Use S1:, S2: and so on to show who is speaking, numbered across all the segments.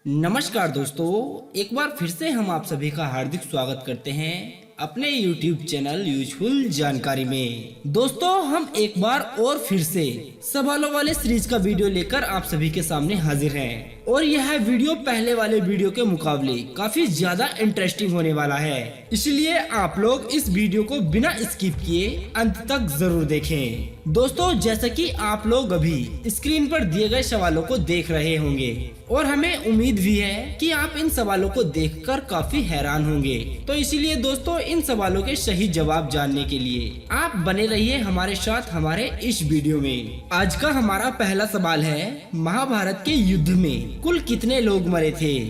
S1: नमस्कार दोस्तों, एक बार फिर से हम आप सभी का हार्दिक स्वागत करते हैं अपने YouTube चैनल यूजफुल जानकारी में। दोस्तों, हम एक बार और फिर से सवालों वाले सीरीज का वीडियो लेकर आप सभी के सामने हाजिर हैं और यह वीडियो पहले वाले वीडियो के मुकाबले काफी ज्यादा इंटरेस्टिंग होने वाला है, इसलिए आप लोग इस वीडियो को बिना स्किप किए अंत तक जरूर देखें। दोस्तों, जैसा कि आप लोग अभी स्क्रीन पर दिए गए सवालों को देख रहे होंगे और हमें उम्मीद भी है कि आप इन सवालों को देखकर काफी हैरान होंगे, तो इसीलिए दोस्तों इन सवालों के सही जवाब जानने के लिए आप बने रहिए हमारे साथ हमारे इस वीडियो में। आज का हमारा पहला सवाल है, महाभारत के युद्ध में कुल कितने लोग मरे थे।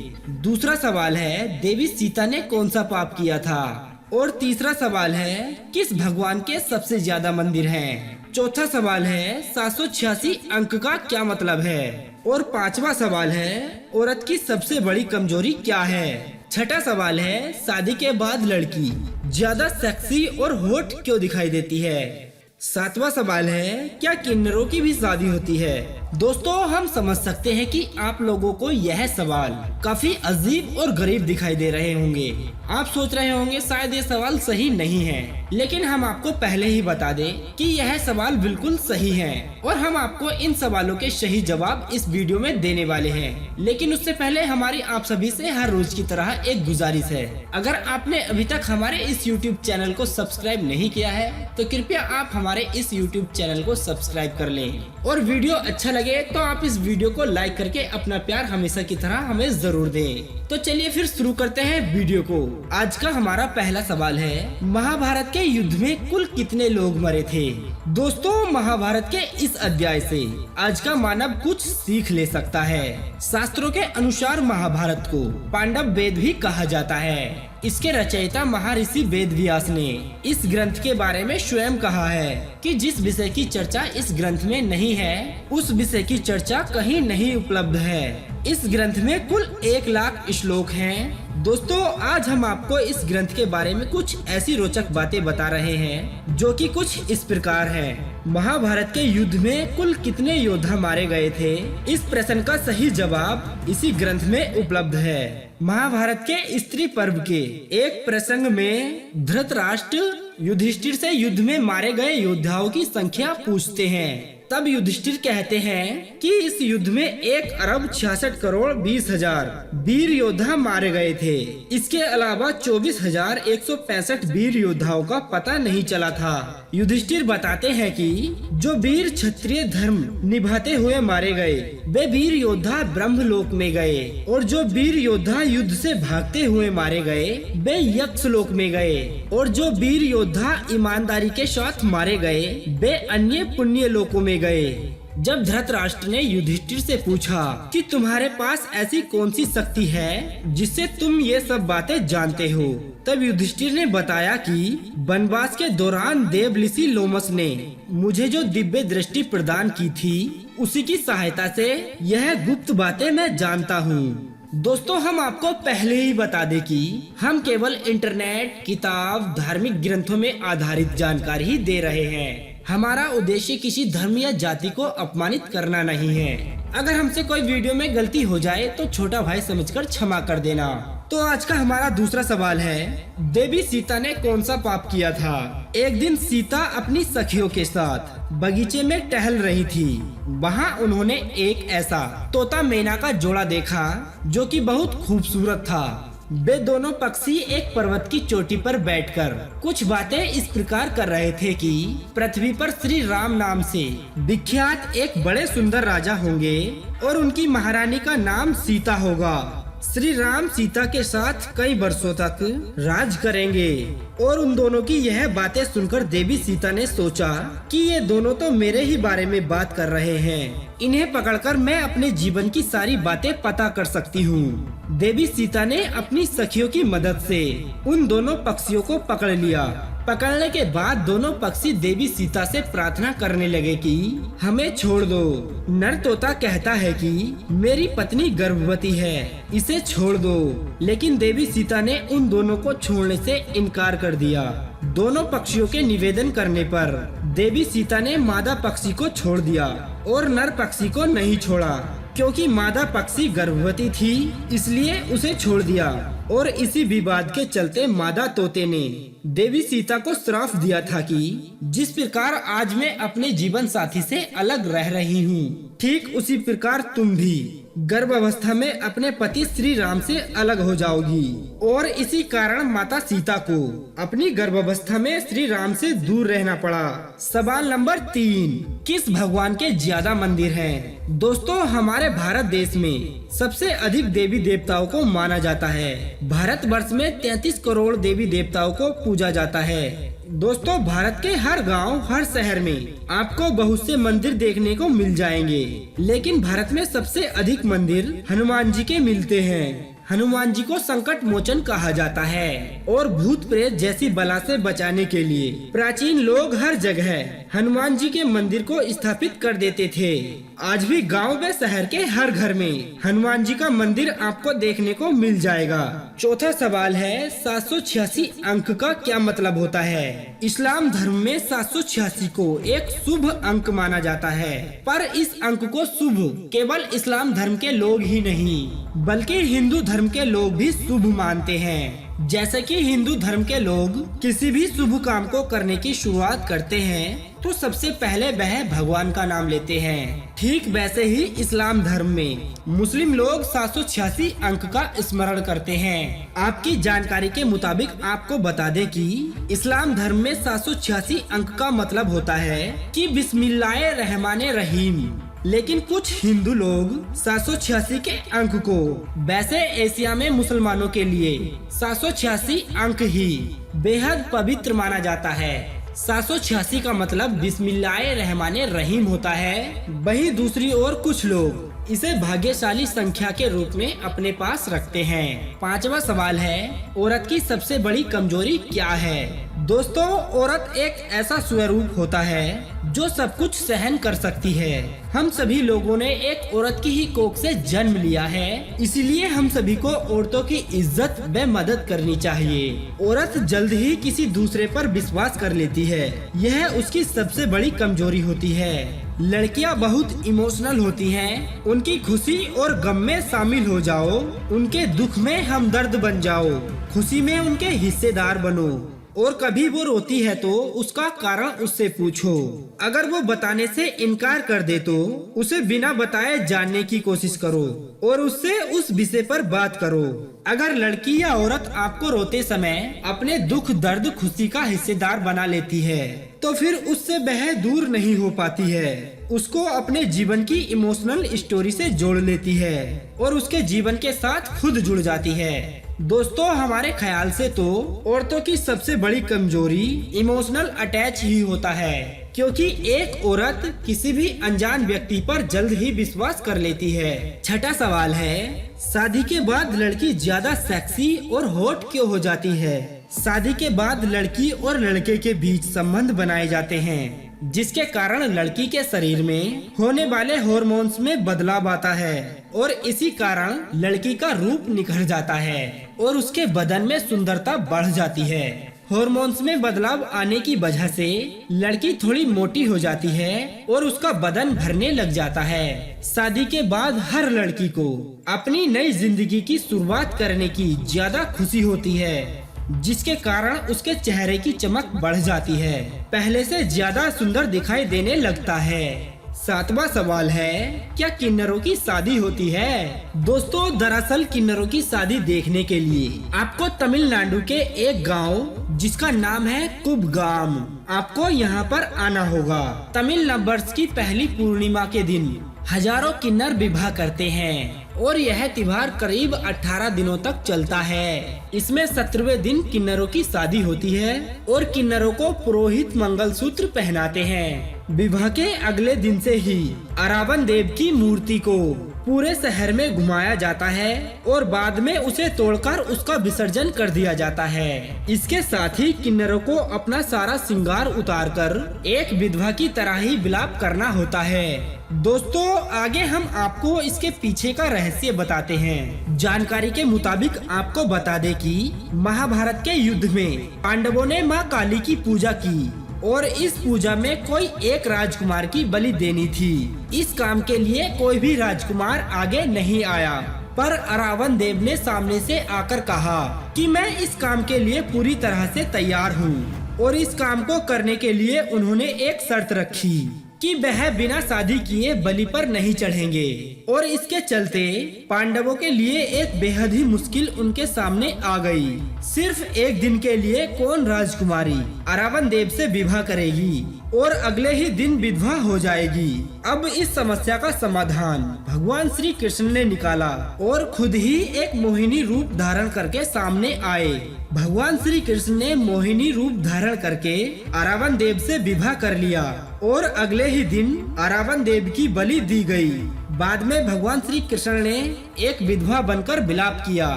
S1: दूसरा सवाल है, देवी सीता ने कौन सा पाप किया था। और तीसरा सवाल है, किस भगवान के सबसे ज्यादा मंदिर हैं। चौथा सवाल है, 786 अंक का क्या मतलब है। और पांचवा सवाल है, औरत की सबसे बड़ी कमजोरी क्या है। छठा सवाल है, शादी के बाद लड़की ज्यादा सेक्सी और हॉट क्यों दिखाई देती है। सातवां सवाल है, क्या किन्नरों की भी शादी होती है। दोस्तों, हम समझ सकते हैं कि आप लोगों को यह सवाल काफी अजीब और गरीब दिखाई दे रहे होंगे। आप सोच रहे होंगे शायद ये सवाल सही नहीं है, लेकिन हम आपको पहले ही बता दें कि यह सवाल बिल्कुल सही है और हम आपको इन सवालों के सही जवाब इस वीडियो में देने वाले हैं। लेकिन उससे पहले हमारी आप सभी से हर रोज की तरह एक गुजारिश है, अगर आपने अभी तक हमारे इस YouTube चैनल को सब्सक्राइब नहीं किया है तो कृपया आप हमारे इस YouTube चैनल को सब्सक्राइब कर लें और वीडियो अच्छा लगे तो आप इस वीडियो को लाइक करके अपना प्यार हमेशा की तरह हमें जरूर दें। तो चलिए फिर शुरू करते हैं वीडियो को। आज का हमारा पहला सवाल है, महाभारत के युद्ध में कुल कितने लोग मरे थे। दोस्तों, महाभारत के इस अध्याय से आज का मानव कुछ सीख ले सकता है। शास्त्रों के अनुसार महाभारत को पांडव वेद भी कहा जाता है। इसके रचयिता महर्षि वेदव्यास ने इस ग्रंथ के बारे में स्वयं कहा है कि जिस विषय की चर्चा इस ग्रंथ में नहीं है उस विषय की चर्चा कहीं नहीं उपलब्ध है। इस ग्रंथ में कुल 1 लाख श्लोक हैं। दोस्तों, आज हम आपको इस ग्रंथ के बारे में कुछ ऐसी रोचक बातें बता रहे हैं जो कि कुछ इस प्रकार हैं। महाभारत के युद्ध में कुल कितने योद्धा मारे गए थे, इस प्रश्न का सही जवाब इसी ग्रंथ में उपलब्ध है। महाभारत के स्त्री पर्व के एक प्रसंग में धृतराष्ट्र युधिष्ठिर से युद्ध में मारे गए योद्धाओं की संख्या पूछते हैं। तब युधिष्ठिर कहते हैं कि इस युद्ध में 1,66,20,000 वीर योद्धा मारे गए थे। इसके अलावा 24,165 वीर योद्धाओं का पता नहीं चला था। युधिष्ठिर बताते हैं कि जो वीर क्षत्रिय धर्म निभाते हुए मारे गए वे वीर योद्धा ब्रह्मलोक में गए और जो वीर योद्धा युद्ध से भागते हुए मारे गए वे यक्षलोक में गए और जो वीर योद्धा ईमानदारी के साथ मारे गए वे अन्य पुण्य लोकों में गए। जब धृतराष्ट्र ने युधिष्ठिर से पूछा कि तुम्हारे पास ऐसी कौन सी शक्ति है जिससे तुम ये सब बातें जानते हो, तब युधिष्ठिर ने बताया कि वनवास के दौरान देव ऋषि लोमस ने मुझे जो दिव्य दृष्टि प्रदान की थी उसी की सहायता से यह गुप्त बातें मैं जानता हूँ। दोस्तों, हम आपको पहले ही बता दें कि हम केवल इंटरनेट, किताब, धार्मिक ग्रंथों में आधारित जानकारी ही दे रहे हैं। हमारा उद्देश्य किसी धर्म या जाति को अपमानित करना नहीं है। अगर हमसे कोई वीडियो में गलती हो जाए तो छोटा भाई समझकर क्षमा कर देना। तो आज का हमारा दूसरा सवाल है, देवी सीता ने कौन सा पाप किया था। एक दिन सीता अपनी सखियों के साथ बगीचे में टहल रही थी। वहाँ उन्होंने एक ऐसा तोता मैना का जोड़ा देखा जो कि बहुत खूबसूरत था। वे दोनों पक्षी एक पर्वत की चोटी पर बैठकर कुछ बातें इस प्रकार कर रहे थे कि पृथ्वी पर श्री राम नाम से विख्यात एक बड़े सुंदर राजा होंगे और उनकी महारानी का नाम सीता होगा। श्री राम सीता के साथ कई वर्षों तक राज करेंगे। और उन दोनों की यह बातें सुनकर देवी सीता ने सोचा कि ये दोनों तो मेरे ही बारे में बात कर रहे हैं, इन्हें पकड़कर मैं अपने जीवन की सारी बातें पता कर सकती हूँ। देवी सीता ने अपनी सखियों की मदद से उन दोनों पक्षियों को पकड़ लिया। पकड़ने के बाद दोनों पक्षी देवी सीता से प्रार्थना करने लगे कि हमें छोड़ दो। नर तोता कहता है कि मेरी पत्नी गर्भवती है, इसे छोड़ दो, लेकिन देवी सीता ने उन दोनों को छोड़ने से इनकार कर दिया। दोनों पक्षियों के निवेदन करने पर देवी सीता ने मादा पक्षी को छोड़ दिया और नर पक्षी को नहीं छोड़ा। क्योंकि मादा पक्षी गर्भवती थी, इसलिए उसे छोड़ दिया और इसी विवाद के चलते मादा तोते ने देवी सीता को श्राप दिया था कि जिस प्रकार आज मैं अपने जीवन साथी से अलग रह रही हूँ, ठीक उसी प्रकार तुम भी गर्भावस्था में अपने पति श्री राम से अलग हो जाओगी। और इसी कारण माता सीता को अपनी गर्भावस्था में श्री राम से दूर रहना पड़ा। सवाल नंबर 3, किस भगवान के ज्यादा मंदिर हैं? दोस्तों, हमारे भारत देश में सबसे अधिक देवी देवताओं को माना जाता है। भारतवर्ष में 33 करोड़ देवी देवताओं को पूजा जाता है। दोस्तों, भारत के हर गांव, हर शहर में आपको बहुत से मंदिर देखने को मिल जाएंगे, लेकिन भारत में सबसे अधिक मंदिर हनुमान जी के मिलते हैं। हनुमान जी को संकट मोचन कहा जाता है और भूत प्रेत जैसी बला से बचाने के लिए प्राचीन लोग हर जगह हनुमान जी के मंदिर को स्थापित कर देते थे। आज भी गांव व शहर के हर घर में हनुमान जी का मंदिर आपको देखने को मिल जाएगा। चौथा सवाल है, 786 अंक का क्या मतलब होता है? इस्लाम धर्म में 786 को एक शुभ अंक माना जाता है, पर इस अंक को शुभ केवल इस्लाम धर्म के लोग ही नहीं बल्कि हिंदू धर्म के लोग भी शुभ मानते हैं। जैसे कि हिंदू धर्म के लोग किसी भी शुभ काम को करने की शुरुआत करते हैं तो सबसे पहले वह भगवान का नाम लेते हैं। ठीक वैसे ही इस्लाम धर्म में मुस्लिम लोग 786 अंक का स्मरण करते हैं। आपकी जानकारी के मुताबिक आपको बता दें कि इस्लाम धर्म में 786 अंक का मतलब होता है कि बिस्मिल्लाहिर्रहमानिर्रहीम। लेकिन कुछ हिंदू लोग 786 के अंक को, वैसे एशिया में मुसलमानों के लिए 786 अंक ही बेहद पवित्र माना जाता है। 786 का मतलब बिस्मिल्लाहिर्रहमानिर्रहीम होता है। वहीं दूसरी ओर कुछ लोग इसे भाग्यशाली संख्या के रूप में अपने पास रखते हैं। 5वां सवाल है, औरत की सबसे बड़ी कमजोरी क्या है? दोस्तों, औरत एक ऐसा स्वरूप होता है जो सब कुछ सहन कर सकती है। हम सभी लोगों ने एक औरत की ही कोख से जन्म लिया है, इसीलिए हम सभी को औरतों की इज्जत व मदद करनी चाहिए। औरत जल्द ही किसी दूसरे पर विश्वास कर लेती है, यह उसकी सबसे बड़ी कमजोरी होती है। लड़कियां बहुत इमोशनल होती हैं, उनकी खुशी और गम में शामिल हो जाओ, उनके दुख में हमदर्द बन जाओ, खुशी में उनके हिस्सेदार बनो, और कभी वो रोती है तो उसका कारण उससे पूछो। अगर वो बताने से इनकार कर दे तो उसे बिना बताए जानने की कोशिश करो और उससे उस विषय पर बात करो। अगर लड़की या औरत आपको रोते समय अपने दुख दर्द खुशी का हिस्सेदार बना लेती है तो फिर उससे वह दूर नहीं हो पाती है, उसको अपने जीवन की इमोशनल स्टोरी से जोड़ लेती है और उसके जीवन के साथ खुद जुड़ जाती है। दोस्तों, हमारे ख्याल से तो औरतों की सबसे बड़ी कमजोरी इमोशनल अटैच ही होता है, क्योंकि एक औरत किसी भी अनजान व्यक्ति पर जल्द ही विश्वास कर लेती है। 6वां सवाल है, शादी के बाद लड़की ज्यादा सेक्सी और हॉट क्यों हो जाती है? शादी के बाद लड़की और लड़के के बीच संबंध बनाए जाते हैं, जिसके कारण लड़की के शरीर में होने वाले हार्मोन्स में बदलाव आता है और इसी कारण लड़की का रूप निखर जाता है और उसके बदन में सुंदरता बढ़ जाती है। हार्मोन्स में बदलाव आने की वजह से लड़की थोड़ी मोटी हो जाती है और उसका बदन भरने लग जाता है। शादी के बाद हर लड़की को अपनी नई जिंदगी की शुरुआत करने की ज्यादा खुशी होती है, जिसके कारण उसके चेहरे की चमक बढ़ जाती है, पहले से ज्यादा सुंदर दिखाई देने लगता है। 7वां सवाल है, क्या किन्नरों की शादी होती है? दोस्तों, दरअसल किन्नरों की शादी देखने के लिए आपको तमिलनाडु के एक गांव जिसका नाम है कुबगाम, आपको यहां पर आना होगा। तमिल नववर्ष की पहली पूर्णिमा के दिन हजारों किन्नर विवाह करते हैं और यह त्योहार करीब 18 दिनों तक चलता है। इसमें 17वें दिन किन्नरों की शादी होती है और किन्नरों को पुरोहित मंगलसूत्र पहनाते हैं। विवाह के अगले दिन से ही अरावण देव की मूर्ति को पूरे शहर में घुमाया जाता है और बाद में उसे तोड़कर उसका विसर्जन कर दिया जाता है। इसके साथ ही किन्नरों को अपना सारा श्रृंगार उतारकर एक विधवा की तरह ही विलाप करना होता है। दोस्तों, आगे हम आपको इसके पीछे का रहस्य बताते हैं। जानकारी के मुताबिक आपको बता दें कि महाभारत के युद्ध में पांडवों ने मां काली की पूजा की और इस पूजा में कोई एक राजकुमार की बलि देनी थी। इस काम के लिए कोई भी राजकुमार आगे नहीं आया, पर अरावन देव ने सामने से आकर कहा कि मैं इस काम के लिए पूरी तरह से तैयार हूँ। और इस काम को करने के लिए उन्होंने एक शर्त रखी कि वह बिना शादी किए बलि पर नहीं चढ़ेंगे। और इसके चलते पांडवों के लिए एक बेहद ही मुश्किल उनके सामने आ गई। सिर्फ एक दिन के लिए कौन राजकुमारी अरावन देव से विवाह करेगी और अगले ही दिन विधवा हो जाएगी। अब इस समस्या का समाधान भगवान श्री कृष्ण ने निकाला और खुद ही एक मोहिनी रूप धारण करके सामने आए। भगवान श्री कृष्ण ने मोहिनी रूप धारण करके अरावन देव से विवाह कर लिया और अगले ही दिन अरावन देव की बलि दी गई। बाद में भगवान श्री कृष्ण ने एक विधवा बनकर विलाप किया।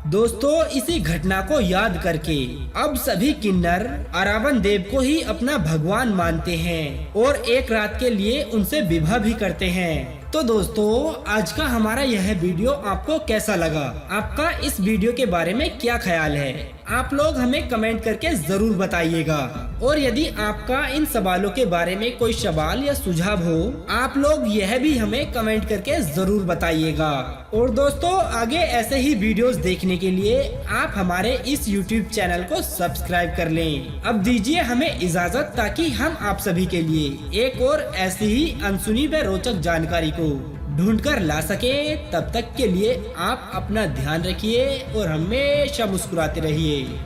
S1: दोस्तों, इसी घटना को याद करके अब सभी किन्नर अरावन देव को ही अपना भगवान मानते हैं और एक रात के लिए उनसे विवाह भी करते हैं। तो दोस्तों, आज का हमारा यह वीडियो आपको कैसा लगा? आपका इस वीडियो के बारे में क्या ख्याल है? आप लोग हमें कमेंट करके जरूर बताइएगा। और यदि आपका इन सवालों के बारे में कोई सवाल या सुझाव हो, आप लोग यह भी हमें कमेंट करके जरूर बताइएगा। और दोस्तों, आगे ऐसे ही वीडियोस देखने के लिए आप हमारे इस YouTube चैनल को सब्सक्राइब कर लें। अब दीजिए हमें इजाजत, ताकि हम आप सभी के लिए एक और ऐसी ही अनसुनी व रोचक जानकारी को ढूंढ कर ला सके। तब तक के लिए आप अपना ध्यान रखिए और हमेशा मुस्कुराते रहिए।